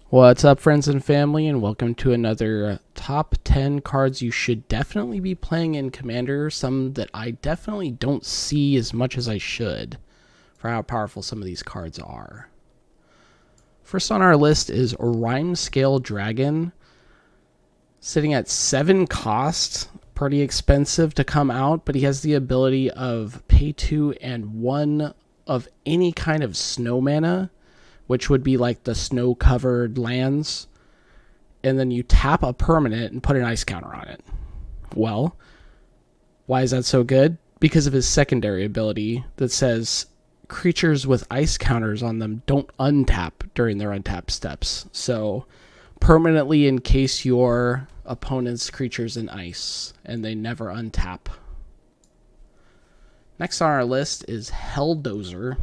What's up, friends and family, and welcome to another top 10 cards you should definitely be playing in Commander. Some that I definitely don't see as much as I should for how powerful some of these cards are. First on our list is Rhyme Scale Dragon, sitting at 7 cost. Pretty expensive to come out, but he has the ability of pay 2 and 1 of any kind of snow mana, which would be like the snow-covered lands, and then you tap a permanent and put an ice counter on it. Well, why is that so good? Because of his secondary ability that says creatures with ice counters on them don't untap during their untap steps. So permanently encase your opponent's creatures in ice, and they never untap. Next on our list is Helldozer.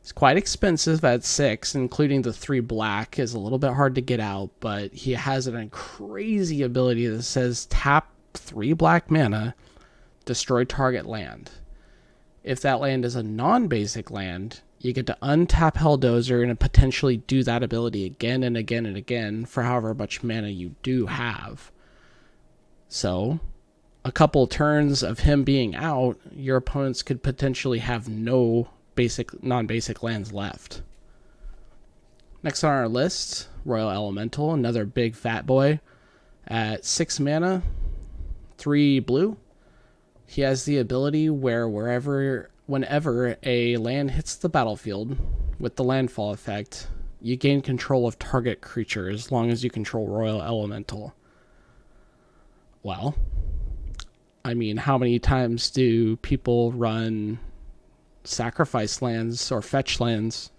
It's quite expensive at 6, including the 3 black is a little bit hard to get out, but he has a crazy ability that says tap 3 black mana, destroy target land. If that land is a non-basic land, you get to untap Helldozer and potentially do that ability again and again and again for however much mana you do have. So, a couple turns of him being out, your opponents could potentially have no non-basic lands left. Next on our list, Royal Elemental, another big fat boy. At 6 mana, 3 blue. He has the ability where whenever a land hits the battlefield with the landfall effect, you gain control of target creature as long as you control Royal Elemental. Well, I mean, how many times do people run sacrifice lands or fetch lands?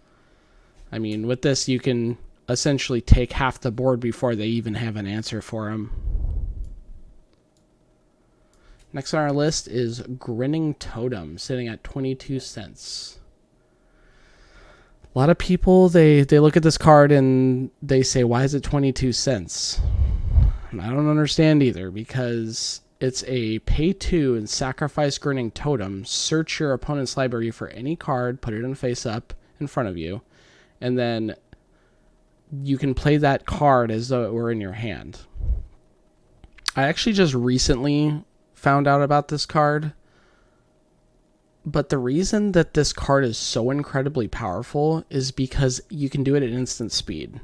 I mean, with this you can essentially take half the board before they even have an answer for them. Next on our list is Grinning Totem, sitting at 22 cents. A lot of people, they look at this card and they say, why is it 22 cents? And I don't understand either, because it's a pay 2 and sacrifice Grinning Totem. Search your opponent's library for any card, put it in face up in front of you, and then you can play that card as though it were in your hand. I actually just recently found out about this card, but the reason that this card is so incredibly powerful is because you can do it at instant speed.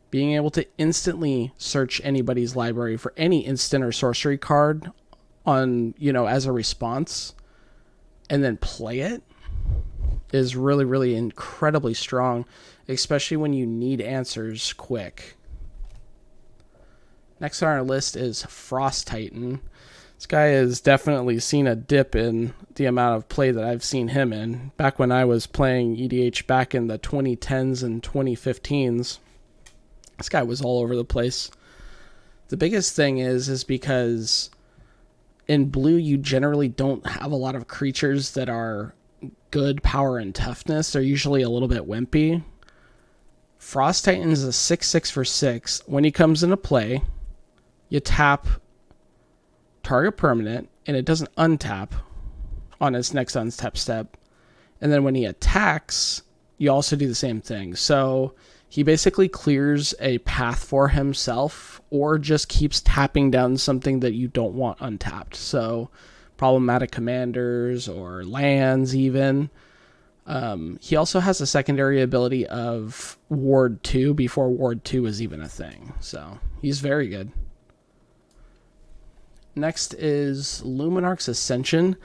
Being able to instantly search anybody's library for any instant or sorcery card on, as a response, and then play it is really, really incredibly strong, especially when you need answers quick. Next on our list is Frost Titan. This guy has definitely seen a dip in the amount of play that I've seen him in. Back when I was playing EDH back in the 2010s and 2015s, this guy was all over the place. The biggest thing is because in blue you generally don't have a lot of creatures that are good power and toughness. They're usually a little bit wimpy. Frost Titan is a 6/6 for 6. When he comes into play, you tap target permanent, and it doesn't untap on its next untap step. And then when he attacks, you also do the same thing. So he basically clears a path for himself, or just keeps tapping down something that you don't want untapped. So problematic commanders or lands even. He also has a secondary ability of Ward 2 before Ward 2 is even a thing. So he's very good. Next is Luminarch's Ascension.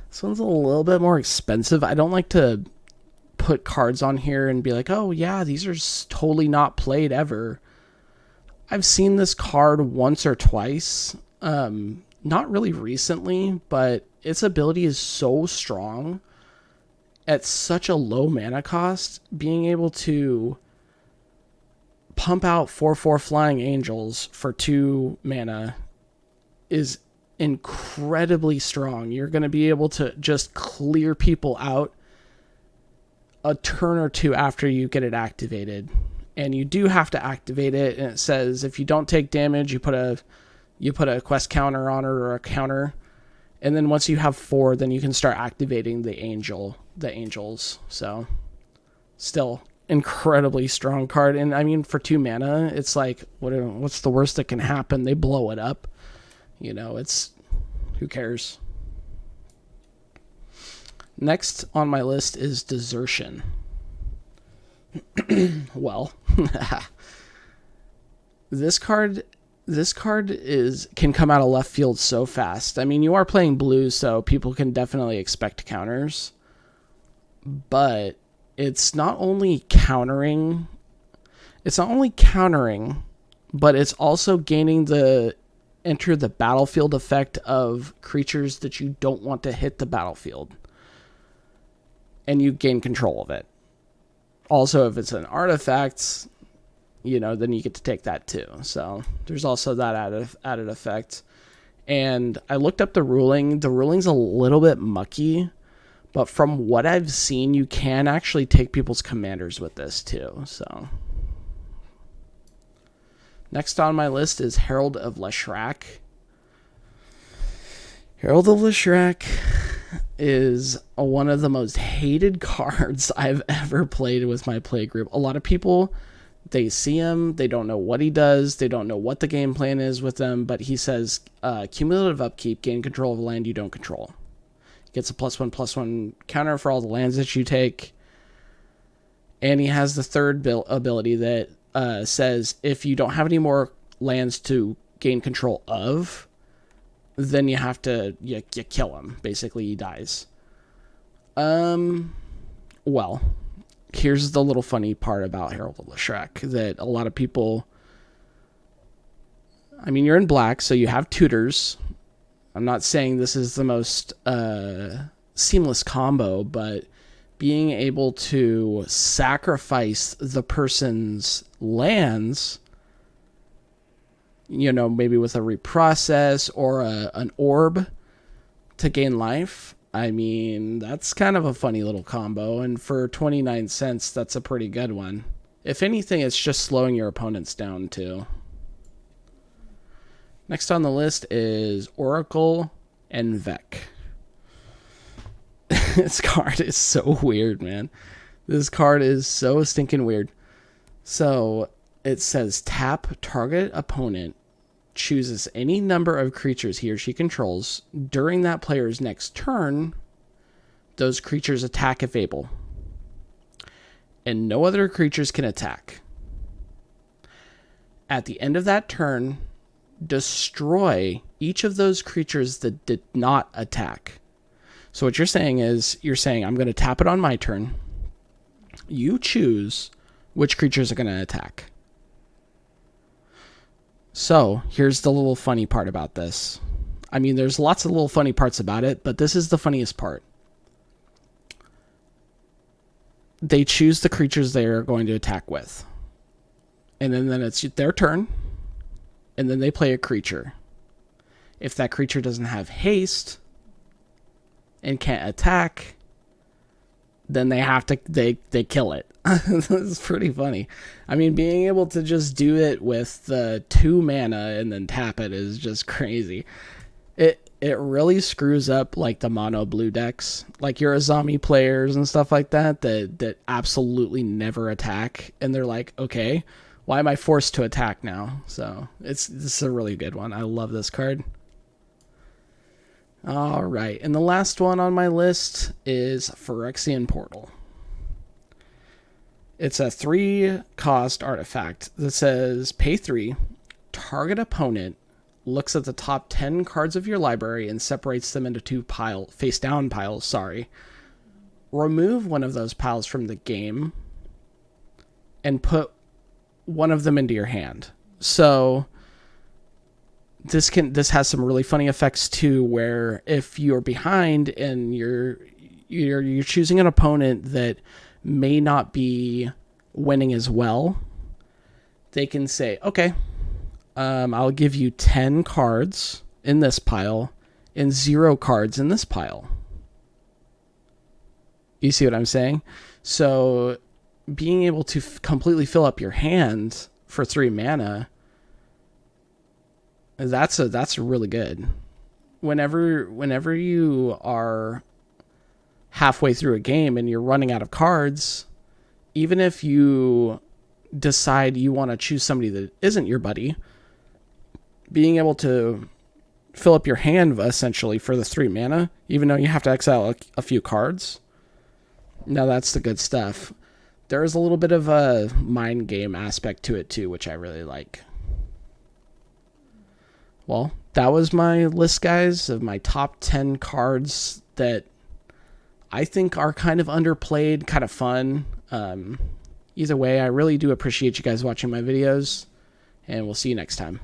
This one's a little bit more expensive. I don't like to put cards on here and be like, oh yeah, these are totally not played ever. I've seen this card once or twice. Not really recently, but its ability is so strong at such a low mana cost. Being able to pump out 4/4 Flying Angels for 2 mana is incredibly strong. You're going to be able to just clear people out a turn or two after you get it activated. And you do have to activate it, and it says if you don't take damage, you put a quest counter on it or a counter. And then once you have 4, then you can start activating the angels. So still incredibly strong card. And I mean, for 2 mana, it's like, what's the worst that can happen? They blow it up. It's, who cares? Next on my list is Desertion. Well, this card can come out of left field so fast. I mean, you are playing blue, so people can definitely expect counters. But it's not only countering, but it's also gaining the enter the battlefield effect of creatures that you don't want to hit the battlefield. And you gain control of it. Also, if it's an artifact, then you get to take that too. So there's also that added effect. And I looked up the ruling. The ruling's a little bit mucky, but from what I've seen, you can actually take people's commanders with this too. So next on my list is Herald of Leshrac. Herald of Leshrac is one of the most hated cards I've ever played with my play group. A lot of people, they see him, they don't know what he does, they don't know what the game plan is with him, but he says cumulative upkeep, gain control of a land you don't control. Gets a +1/+1 counter for all the lands that you take. And he has the third ability that says if you don't have any more lands to gain control of, then you have to you kill him. Basically, he dies. Well, here's the little funny part about Herald of Leshrac that a lot of people... I mean, you're in black, so you have tutors. I'm not saying this is the most seamless combo, but being able to sacrifice the person's lands... maybe with a reprocess or an orb to gain life. I mean, that's kind of a funny little combo. And for 29 cents, that's a pretty good one. If anything, it's just slowing your opponents down too. Next on the list is Oracle and Vec. This card is so weird, man. This card is so stinking weird. So... it says tap target opponent chooses any number of creatures he or she controls. During that player's next turn, those creatures attack if able. And no other creatures can attack. At the end of that turn, destroy each of those creatures that did not attack. So what you're saying is, I'm going to tap it on my turn. You choose which creatures are going to attack. So, here's the little funny part about this. I mean, there's lots of little funny parts about it, but this is the funniest part. They choose the creatures they are going to attack with. And then it's their turn. And then they play a creature. If that creature doesn't have haste and can't attack, then they kill it. It's pretty funny. I mean, being able to just do it with the 2 mana and then tap it is just crazy. It really screws up like the mono blue decks, like your Azami players and stuff like that absolutely never attack, and they're like, okay, why am I forced to attack now? So this is a really good one. I love this card. All right, and the last one on my list is Phyrexian Portal. It's a 3-cost artifact that says pay 3, target opponent looks at the top 10 cards of your library and separates them into 2 face-down piles. Remove one of those piles from the game and put one of them into your hand. So this has some really funny effects too, where if you're behind and you're choosing an opponent that may not be winning as well, they can say, okay, I'll give you 10 cards in this pile and 0 cards in this pile. You see what I'm saying? So being able to completely fill up your hand for 3 mana, that's really good. Whenever you are halfway through a game and you're running out of cards even if you decide you want to choose somebody that isn't your buddy, being able to fill up your hand essentially for the 3 mana, even though you have to exile a few cards. Now that's the good stuff. There is a little bit of a mind game aspect to it too, which I really like. Well, that was my list, guys, of my top 10 cards that I think are kind of underplayed, kind of fun. Either way, I really do appreciate you guys watching my videos, and we'll see you next time.